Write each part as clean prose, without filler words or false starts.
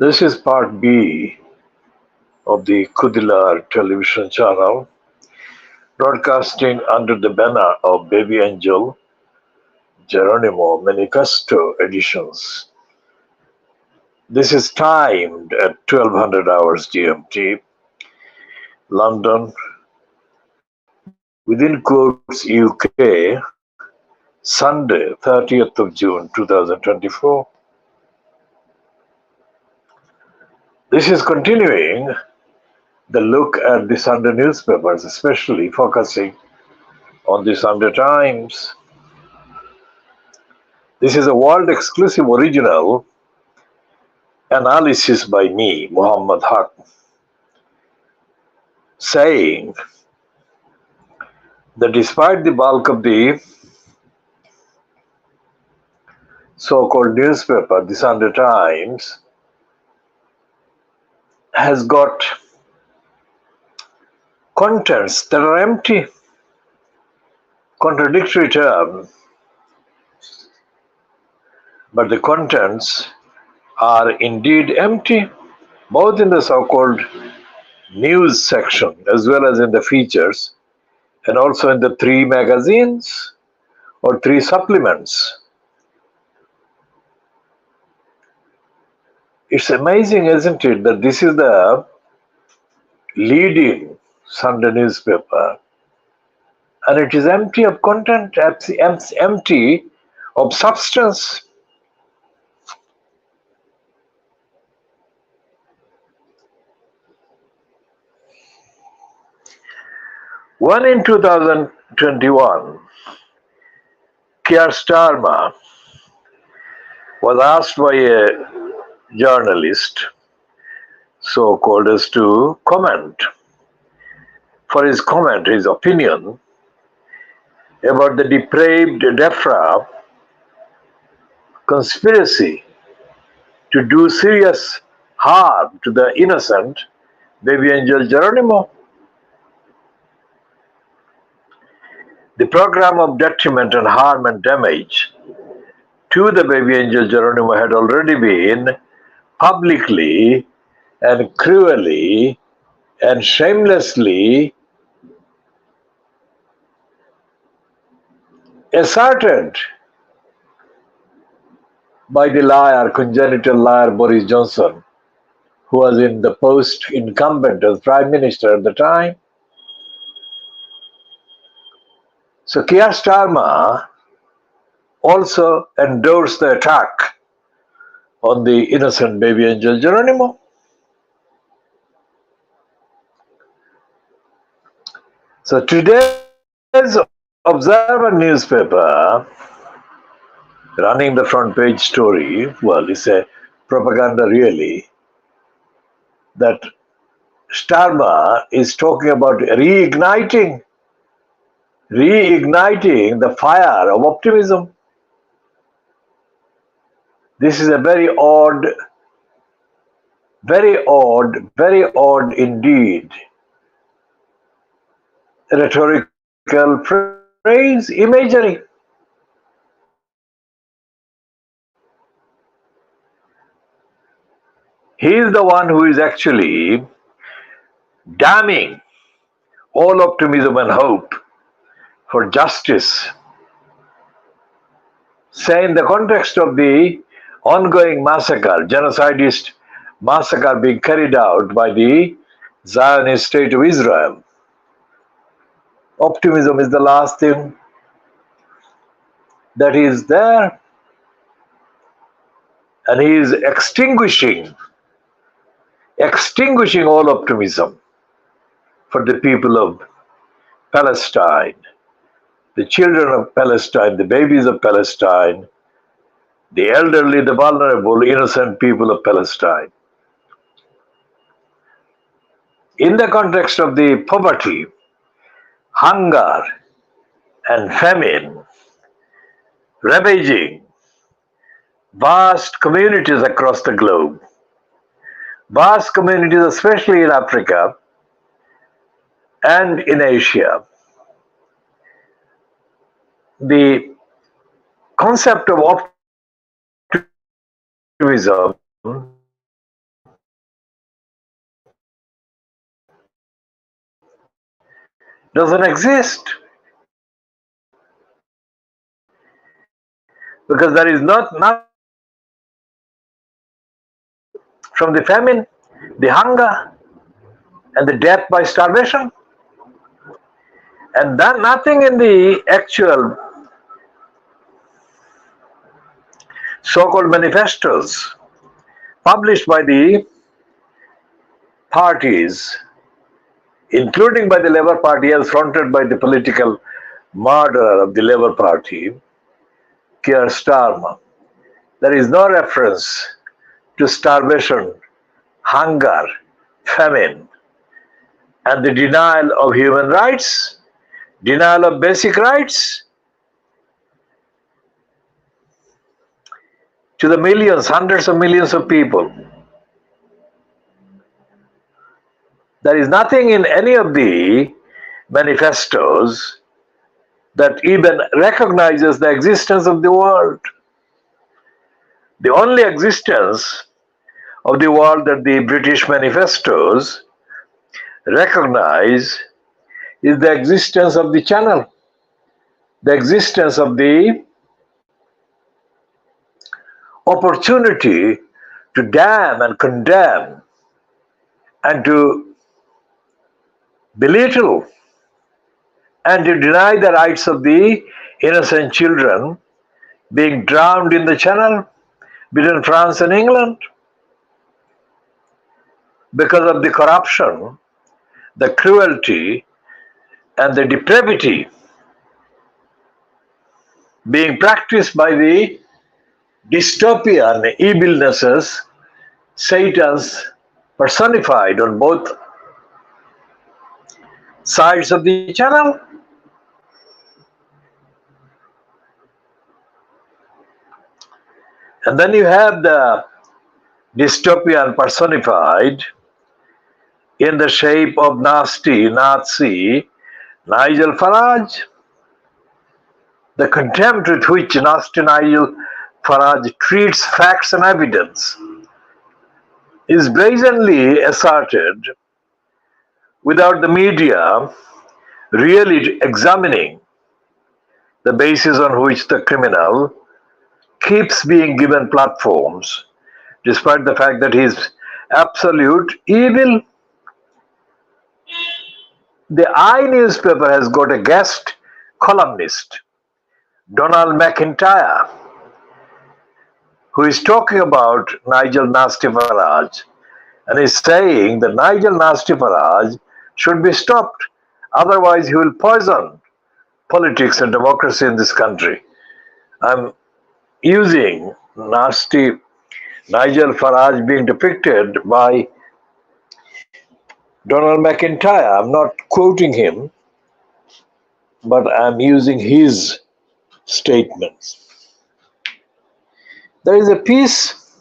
This is part B of the KhoodeelaarTV television channel, broadcasting under the banner of Baby Angel Geronimo Manifesto editions. This is timed at 1200 hours GMT, London, within quotes UK, Sunday, 30th of June 2024. This is continuing the look at the Sunday newspapers, especially focusing on the Sunday Times. This is a world exclusive original analysis by me, Muhammad Haque, saying that despite the bulk of the so-called newspaper, the Sunday Times, has got contents that are empty, contradictory term, but the contents are indeed empty, both in the so-called news section as well as in the features, and also in the 3 magazines or 3 supplements. It's amazing, isn't it, that this is the leading Sunday newspaper and it is empty of content, empty of substance. When in 2021, Keir Starmer was asked by a journalist, so-called, as to comment, his opinion about the depraved DEFRA conspiracy to do serious harm to the innocent baby angel Geronimo. The program of detriment and harm and damage to the baby angel Geronimo had already been publicly and cruelly and shamelessly asserted by the congenital liar Boris Johnson, who was in the post incumbent as Prime Minister at the time. So Keir Starmer also endorsed the attack on the innocent baby angel Geronimo. So today's Observer newspaper, running the front page story, well, it's a propaganda really, that Starmer is talking about reigniting the fire of optimism. This is a very odd indeed rhetorical phrase, imagery. He is the one who is actually damning all optimism and hope for justice, say in the context of the ongoing massacre, genocidist massacre being carried out by the Zionist state of Israel. Optimism is the last thing that is there, and he is extinguishing all optimism for the people of Palestine, the children of Palestine, the babies of Palestine, the elderly, the vulnerable, innocent people of Palestine. In the context of the poverty, hunger, and famine ravaging vast communities across the globe, vast communities especially in Africa and in Asia, the concept of optimism doesn't exist, because there is nothing from the famine, the hunger, and the death by starvation, and then nothing in the actual so-called manifestos published by the parties, including by the Labour Party as fronted by the political murderer of the Labour Party, Keir Starmer. There is no reference to starvation, hunger, famine, and the denial of human rights, denial of basic rights to the millions, hundreds of millions of people. There is nothing in any of the manifestos that even recognizes the existence of the world. The only existence of the world that the British manifestos recognize is the existence of the channel, the existence of the opportunity to damn and condemn and to belittle and to deny the rights of the innocent children being drowned in the channel between France and England because of the corruption, the cruelty, and the depravity being practiced by the dystopian evilnesses, Satan's personified on both sides of the channel. And then you have the dystopian personified in the shape of nasty Nazi Nigel Farage. The contempt with which nasty Nigel Farage treats facts and evidence is brazenly asserted without the media really examining the basis on which the criminal keeps being given platforms, despite the fact that he is absolute evil. The I newspaper has got a guest columnist, Donald McIntyre, who is talking about Nigel Nasty Farage and is saying that Nigel Nasty Farage should be stopped, otherwise he will poison politics and democracy in this country. I'm using nasty Nigel Farage being depicted by Donald McIntyre. I'm not quoting him, but I'm using his statements. There is a piece,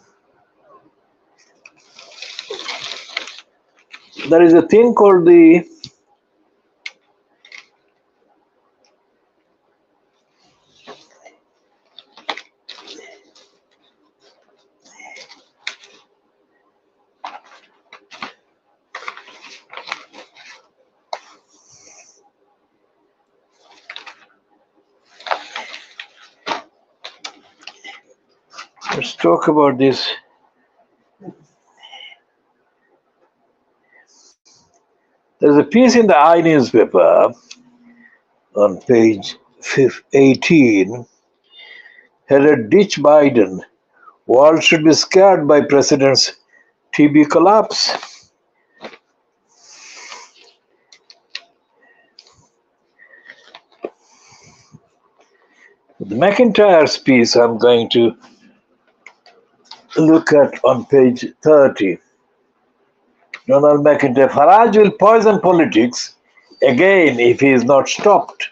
there is a thing called the let's talk about this. There's a piece in the I newspaper on page 18 headed Ditch Biden. World should be scared by President's TB collapse. The McIntyre's piece I'm going to look at on page 30. Donald McIntyre, Farage will poison politics again if he is not stopped.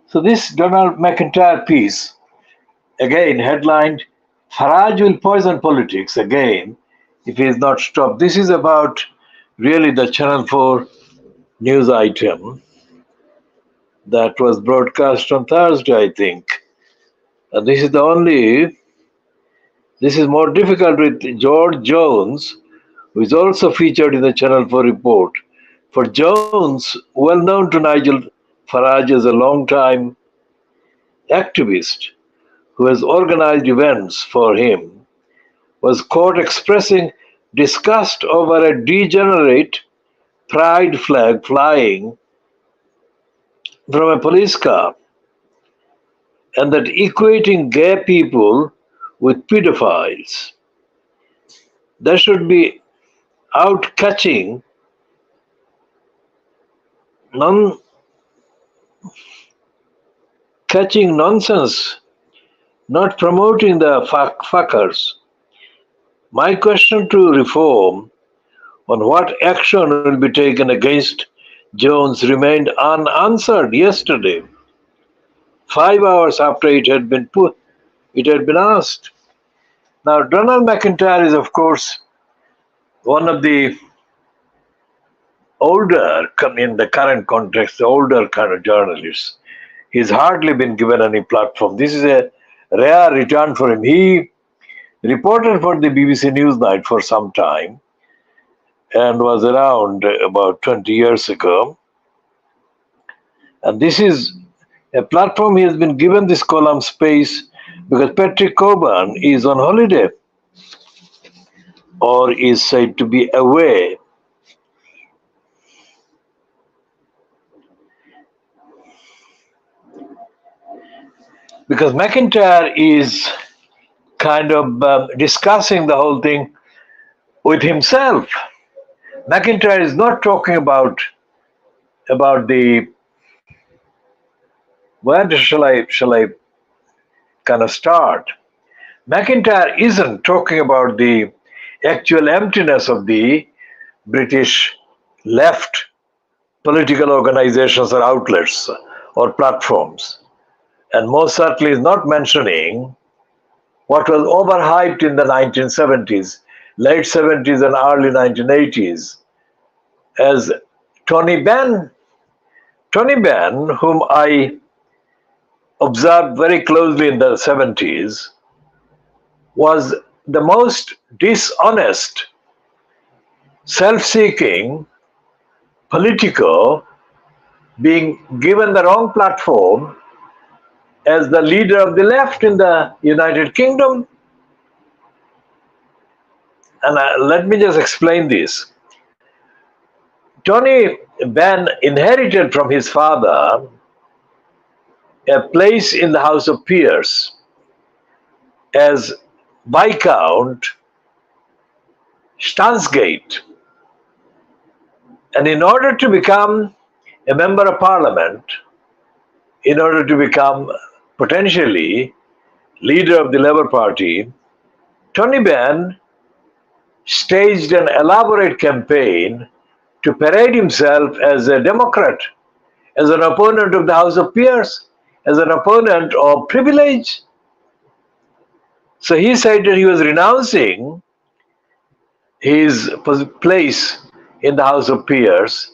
So this Donald McIntyre piece, again headlined, Farage will poison politics again if he is not stopped. This is about really the Channel 4 news item that was broadcast on Thursday, I think. And this is more difficult with George Jones, who is also featured in the Channel 4 report. For Jones, well known to Nigel Farage as a long-time activist who has organized events for him, was caught expressing disgust over a degenerate pride flag flying from a police car, and that equating gay people with pedophiles. There should be out non catching nonsense, not promoting the fuckers. My question to reform on what action will be taken against Jones remained unanswered yesterday, 5 hours after it had been asked. Now, Donald McIntyre is, of course, one of the older, in the current context, the older kind of journalists. He's hardly been given any platform. This is a rare return for him. He reported for the BBC Newsnight for some time and was around about 20 years ago. And this is a platform he has been given this column space because Patrick Coburn is on holiday or is said to be away. Because McIntyre is kind of discussing the whole thing with himself. McIntyre is not talking about the, where shall I kind of start? McIntyre isn't talking about the actual emptiness of the British left political organizations or outlets or platforms. And most certainly is not mentioning what was overhyped in the 1970s, late 70s and early 1980s as Tony Benn. Tony Benn, whom I observed very closely in the 70s, was the most dishonest, self-seeking politico, being given the wrong platform as the leader of the left in the United Kingdom. And let me just explain this. Tony Benn inherited from his father a place in the House of Peers as Viscount Stansgate. And in order to become a member of parliament, in order to become potentially leader of the Labour Party, Tony Benn staged an elaborate campaign to parade himself as a Democrat, as an opponent of the House of Peers, as an opponent of privilege. So he said that he was renouncing his place in the House of Peers,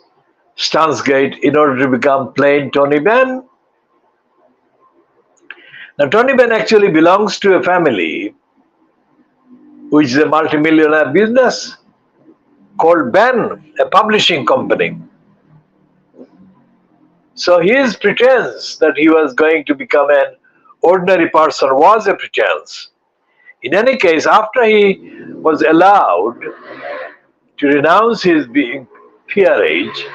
Stansgate, in order to become plain Tony Benn. Now, Tony Benn actually belongs to a family which is a multimillionaire business called Benn, a publishing company. So his pretense that he was going to become an ordinary person was a pretense. In any case, after he was allowed to renounce his being peerage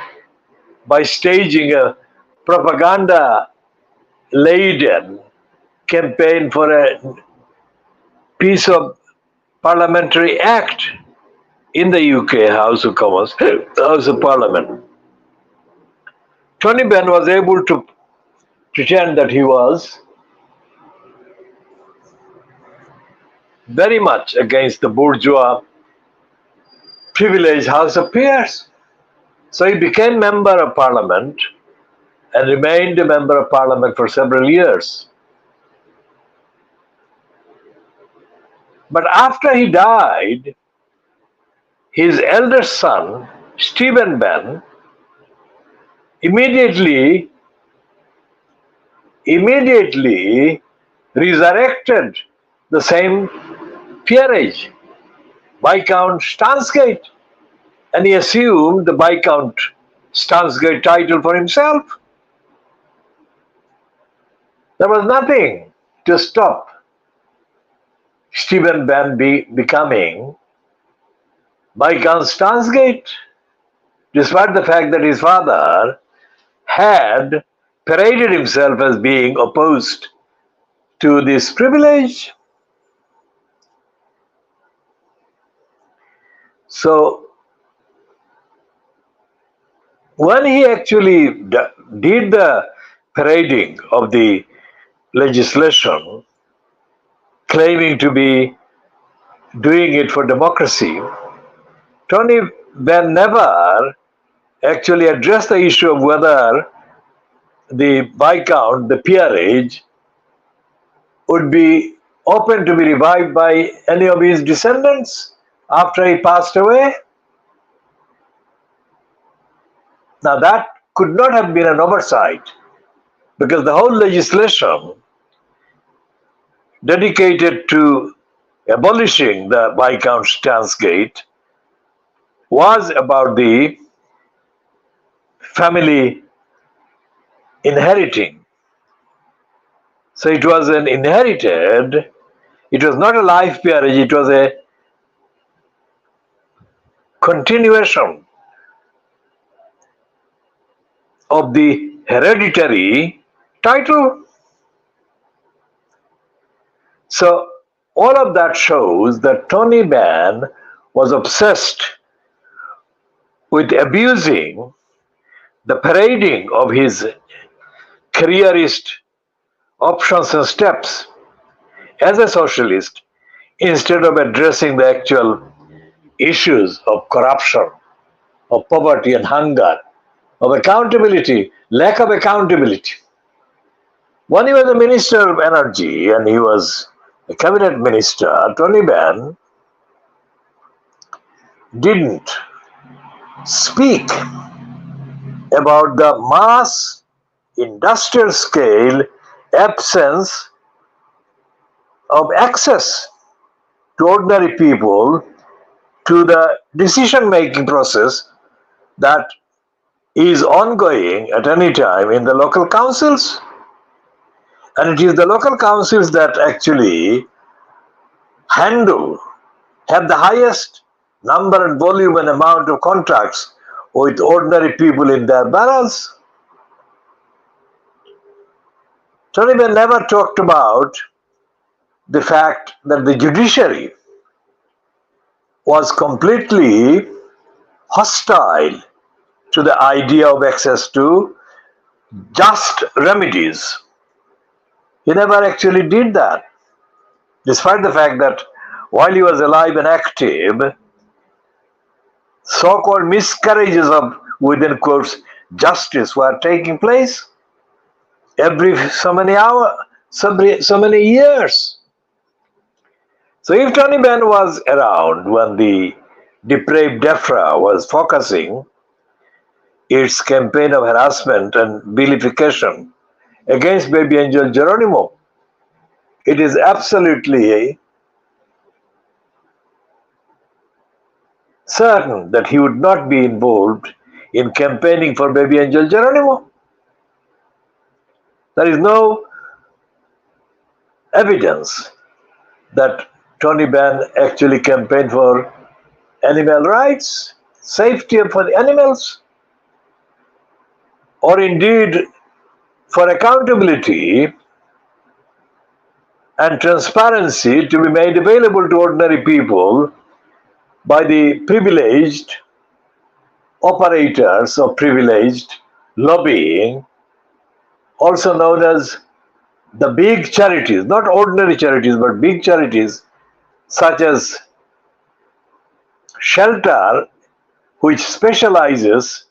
by staging a propaganda-laden campaign for a piece of parliamentary act in the UK House of Commons, House of Parliament, Tony Benn was able to pretend that he was very much against the bourgeois privileged House of Peers. So he became member of parliament and remained a member of parliament for several years. But after he died, his elder son, Stephen Ben, immediately resurrected the same peerage, Viscount Stansgate, and he assumed the Viscount Stansgate title for himself. There was nothing to stop Stephen Ben becoming Viscount Stansgate, despite the fact that his father had paraded himself as being opposed to this privilege. So, when he actually did the parading of the legislation, claiming to be doing it for democracy, Tony Benn never actually addressed the issue of whether the Viscount, the peerage, would be open to be revived by any of his descendants after he passed away. Now that could not have been an oversight, because the whole legislation dedicated to abolishing the Viscount Stansgate was about the family inheriting. So it was an inherited, it was not a life peerage, it was a continuation of the hereditary title. So all of that shows that Tony Benn was obsessed with abusing the parading of his careerist options and steps as a socialist, instead of addressing the actual issues of corruption, of poverty and hunger, of accountability, lack of accountability. When he was the Minister of Energy and he was a cabinet minister, Tony Benn didn't speak about the mass industrial scale absence of access to ordinary people to the decision making process that is ongoing at any time in the local councils. And it is the local councils that actually have the highest number and volume and amount of contracts with ordinary people in their boroughs. Tony Benn never talked about the fact that the judiciary was completely hostile to the idea of access to just remedies. He never actually did that, despite the fact that while he was alive and active, so-called miscarriages of, within quotes, justice were taking place every so many hours, so many years. So if Tony Benn was around when the depraved DEFRA was focusing its campaign of harassment and vilification against baby angel Geronimo, it is absolutely certain that he would not be involved in campaigning for baby angel Geronimo. There is no evidence that Tony Benn actually campaigned for animal rights, safety for the animals, or indeed for accountability and transparency to be made available to ordinary people by the privileged operators of privileged lobbying, also known as the big charities, not ordinary charities, but big charities such as Shelter, which specializes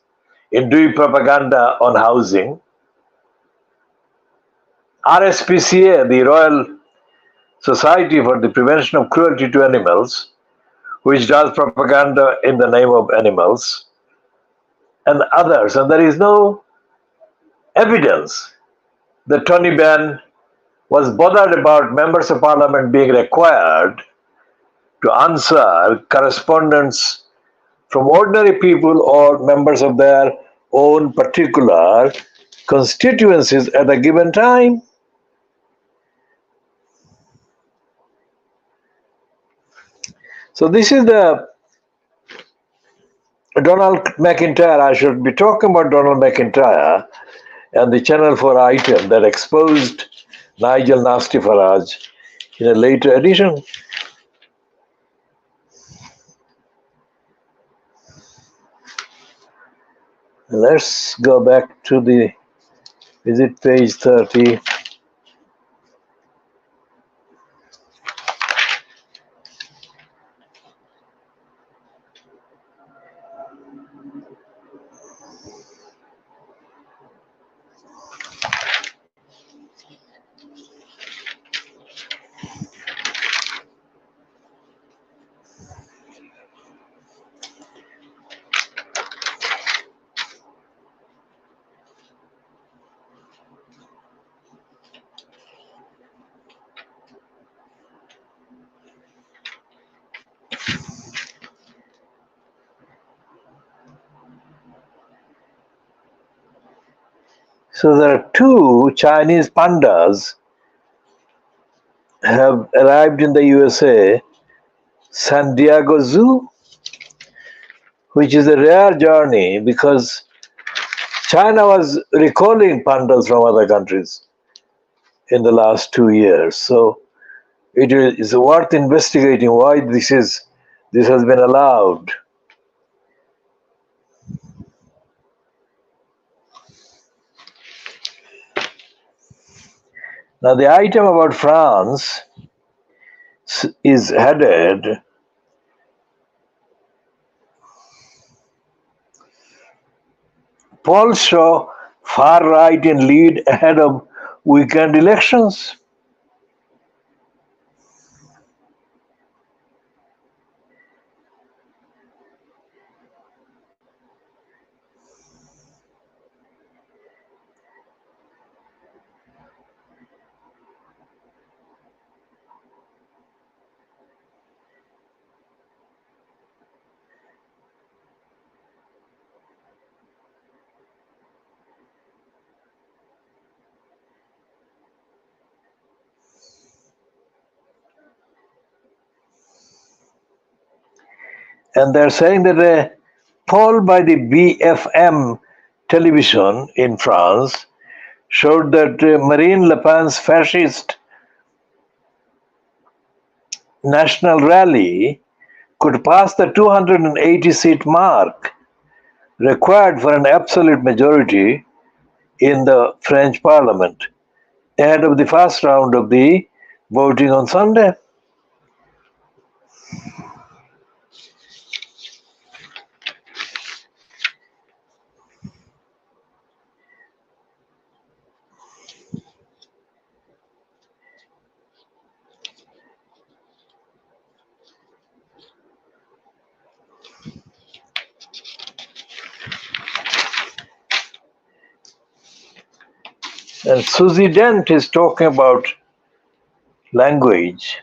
in doing propaganda on housing, RSPCA, the Royal Society for the Prevention of Cruelty to Animals, which does propaganda in the name of animals, and others. And there is no evidence that Tony Benn was bothered about members of parliament being required to answer correspondence from ordinary people or members of their own particular constituencies at a given time. So this is the Donald McIntyre. I should be talking about Donald McIntyre and the Channel 4 item that exposed Nigel Nasty Farage in a later edition. Let's go back to the visit page 30. So there are two Chinese pandas have arrived in the USA, San Diego Zoo, which is a rare journey because China was recalling pandas from other countries in the last 2 years. So it is worth investigating why this has been allowed. Now the item about France is headed Polls show far right in lead ahead of weekend elections. And they're saying that a poll by the BFM television in France showed that Marine Le Pen's fascist national rally could pass the 280 seat mark required for an absolute majority in the French parliament ahead of the first round of the voting on Sunday. And Susie Dent is talking about language.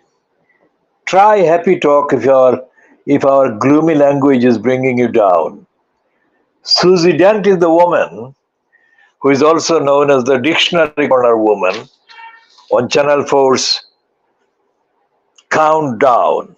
Try happy talk if our gloomy language is bringing you down. Susie Dent is the woman who is also known as the Dictionary Corner woman on Channel 4's Countdown.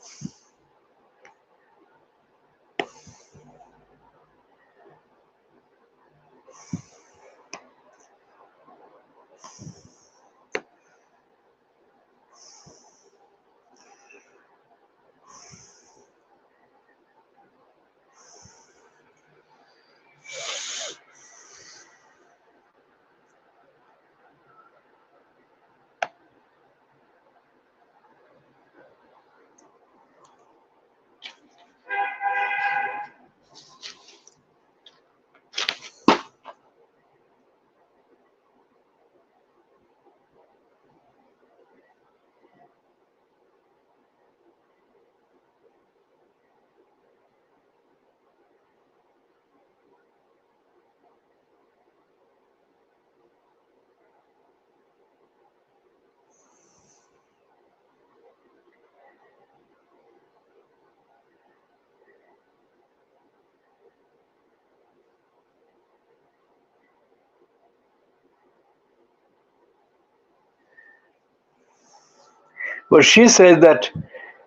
But she says that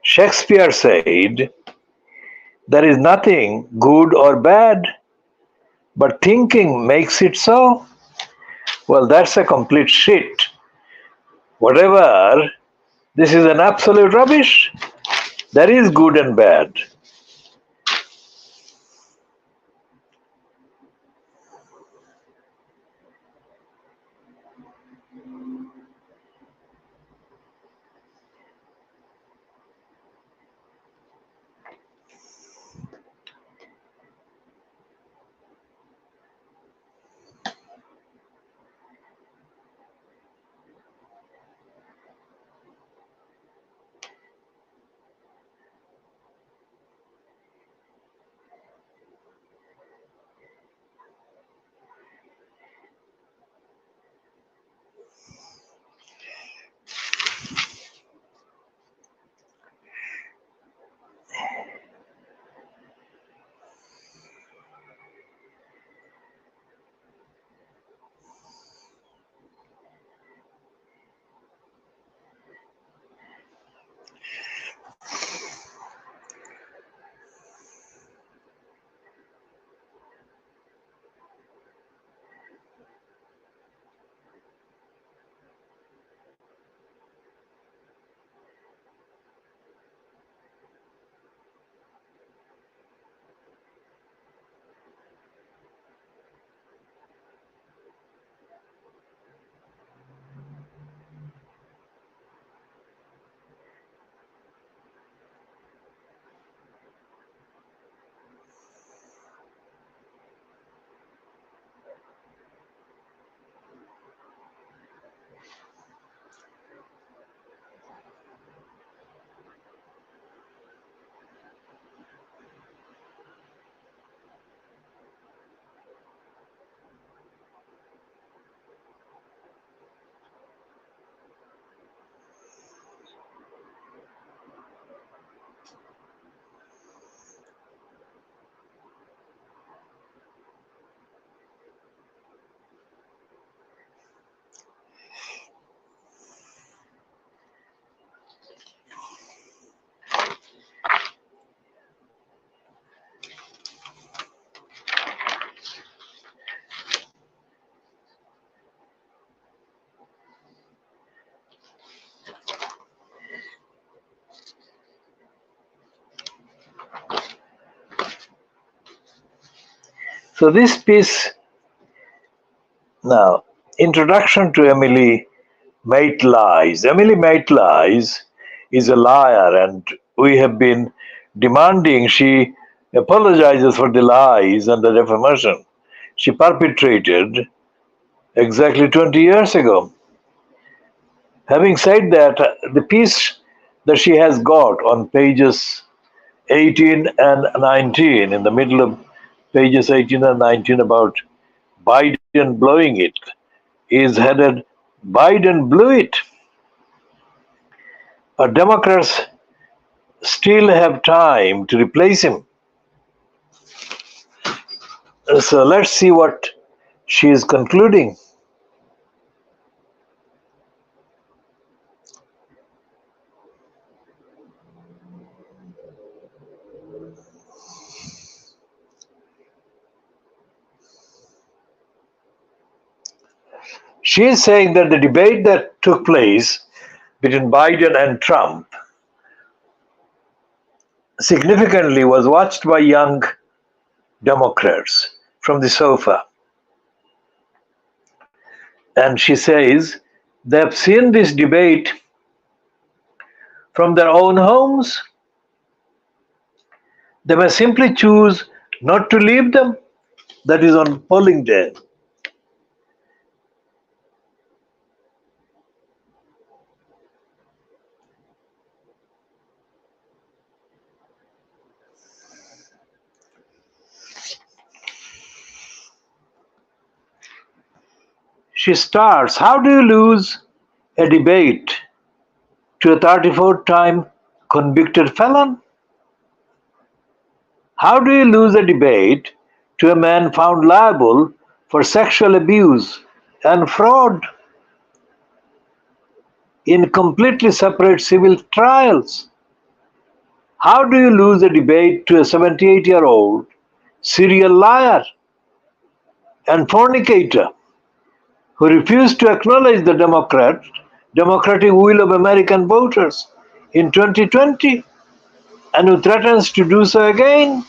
Shakespeare said, there is nothing good or bad, but thinking makes it so. Well, that's a complete shit. Whatever, this is an absolute rubbish. There is good and bad. So this piece now, introduction to Emily Maitlies. Emily Maitlies is a liar, and we have been demanding she apologizes for the lies and the defamation she perpetrated exactly 20 years ago. Having said that, the piece that she has got on pages 18 and 19, in the middle of pages 18 and 19 about Biden blowing it, is headed Biden blew it. Democrats still have time to replace him. So let's see what she is concluding. She is saying that the debate that took place between Biden and Trump significantly was watched by young Democrats from the sofa. And she says they have seen this debate from their own homes. They may simply choose not to leave them. That is on polling day. She starts, how do you lose a debate to a 34-time convicted felon? How do you lose a debate to a man found liable for sexual abuse and fraud? in completely separate civil trials. How do you lose a debate to a 78-year-old serial liar and fornicator who refused to acknowledge the democratic will of American voters in 2020 and who threatens to do so again?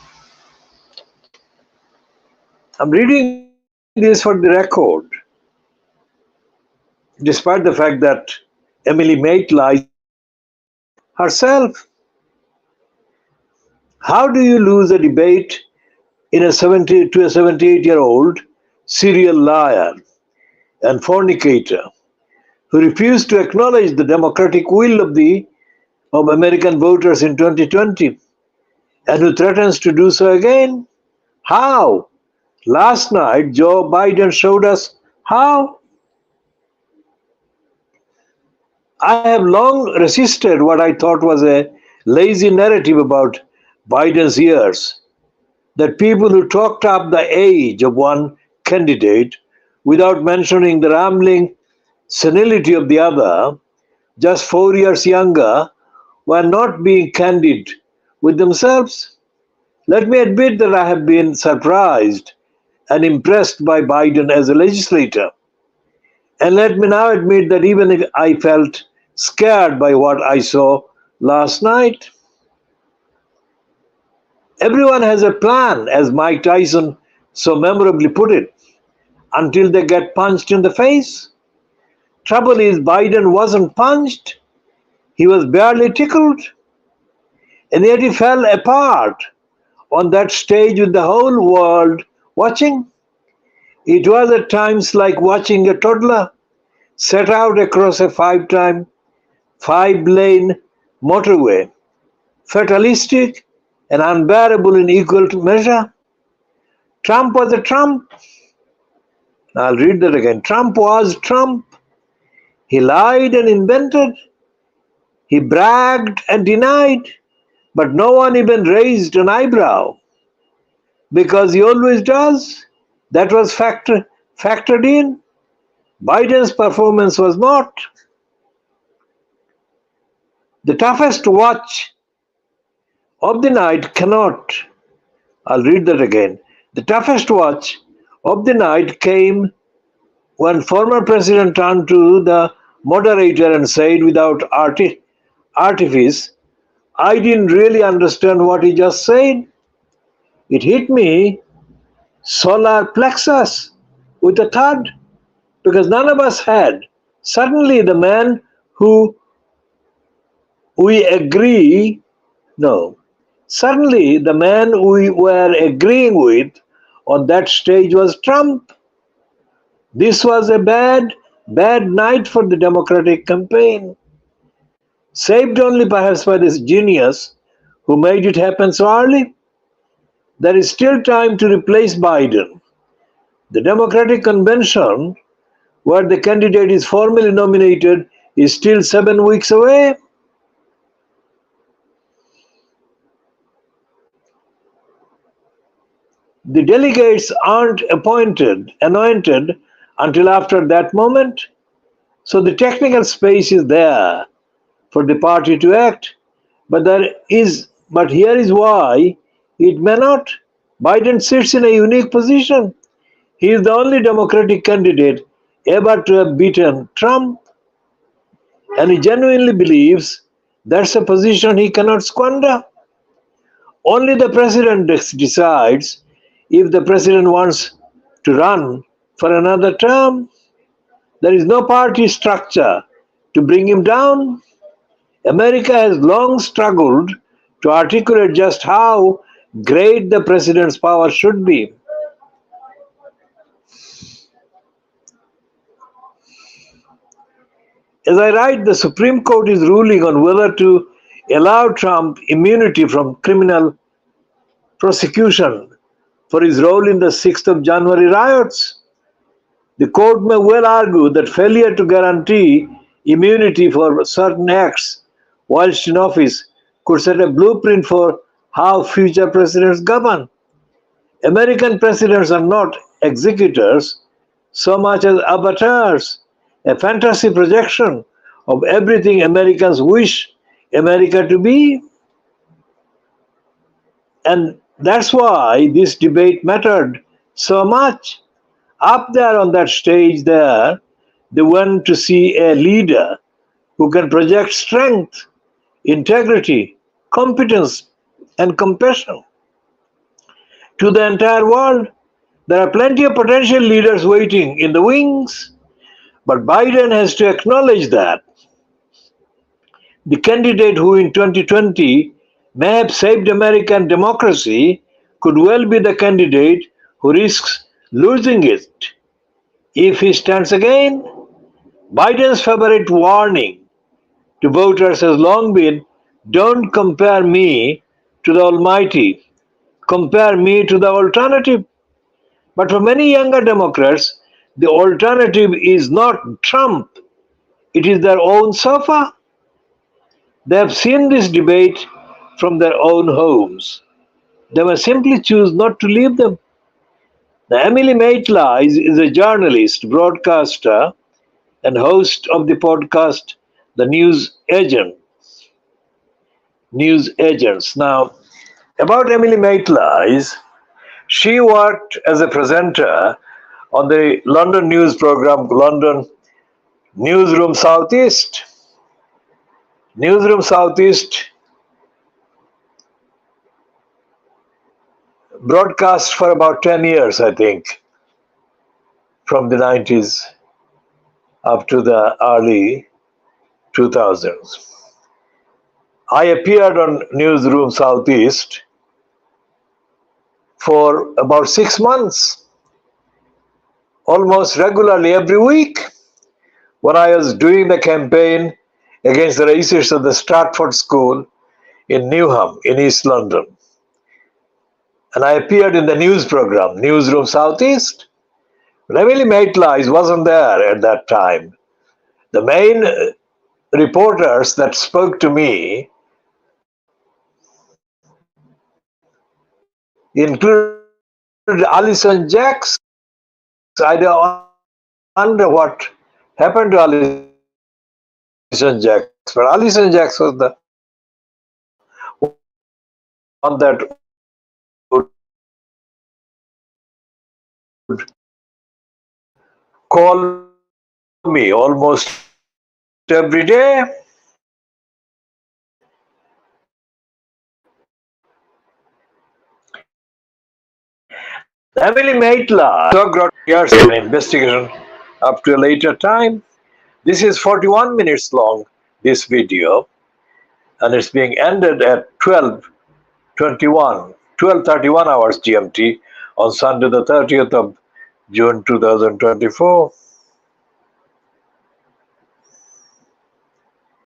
I'm reading this for the record, despite the fact that Emily Mate lies herself. How do you lose a debate to a 78-year-old serial liar and fornicator who refused to acknowledge the democratic will of American voters in 2020 and who threatens to do so again? How? Last night, Joe Biden showed us how. I have long resisted what I thought was a lazy narrative about Biden's years, that people who talked up the age of one candidate without mentioning the rambling senility of the other, just 4 years younger, were not being candid with themselves. Let me admit that I have been surprised and impressed by Biden as a legislator. And let me now admit that even if I felt scared by what I saw last night, everyone has a plan, as Mike Tyson so memorably put it, until they get punched in the face. Trouble is, Biden wasn't punched, he was barely tickled, and yet he fell apart on that stage with the whole world watching. It was at times like watching a toddler set out across a five-lane motorway, fatalistic and unbearable in equal measure. Trump was a Trump. I'll read that again. Trump was Trump. He lied and invented. He bragged and denied. But no one even raised an eyebrow because he always does. That was factored in. Biden's performance was not. The toughest watch of the night cannot. I'll read that again. The toughest watch of the night came when former president turned to the moderator and said without artifice, I didn't really understand what he just said. It hit me solar plexus with a thud because none of us had. Suddenly the man who we agree, no, suddenly the man we were agreeing with on that stage was Trump. This was a bad night for the Democratic campaign. Saved only perhaps by this genius who made it happen so early. There is still time to replace Biden. The Democratic convention, where the candidate is formally nominated, is still 7 weeks away. The delegates aren't anointed until after that moment. So the technical space is there for the party to act. But here is why it may not. Biden sits in a unique position. He is the only Democratic candidate ever to have beaten Trump. And he genuinely believes that's a position he cannot squander. Only the president decides if the president wants to run for another term. There is no party structure to bring him down. America has long struggled to articulate just how great the president's power should be. As I write, the Supreme Court is ruling on whether to allow Trump immunity from criminal prosecution for his role in the 6th of January riots. The court may well argue that failure to guarantee immunity for certain acts whilst in office could set a blueprint for how future presidents govern. American presidents are not executors so much as avatars, a fantasy projection of everything Americans wish America to be. And that's why this debate mattered so much. Up there on that stage there, they want to see a leader who can project strength, integrity, competence, and compassion to the entire world. There are plenty of potential leaders waiting in the wings, but Biden has to acknowledge that the candidate who in 2020 may have saved American democracy could well be the candidate who risks losing it if he stands again. Biden's favorite warning to voters has long been, don't compare me to the Almighty, compare me to the alternative. But for many younger Democrats, the alternative is not Trump, it is their own sofa. They have seen this debate from their own homes. They must simply choose not to leave them. Now, Emily Maitla is a journalist, broadcaster, and host of the podcast The News Agent. News Agents. Now, about Emily Maitla is she worked as a presenter on the London news program London Newsroom Southeast. Newsroom Southeast broadcast for about 10 years, I think, from the 90s up to the early 2000s. I appeared on Newsroom Southeast for about 6 months, almost regularly every week, when I was doing the campaign against the racists of the Stratford School in Newham in East London. And I appeared in the news program, Newsroom Southeast. But Emily Maitla wasn't there at that time. The main reporters that spoke to me included Alison Jacks. I don't wonder what happened to Alison Jacks, but Alison Jacks was the one that would call me almost every day. Emily Maitla took years of investigation up to a later time. This is 41 minutes long, this video, and it's being ended at 12:31 hours GMT on Sunday the 30th of June 2024.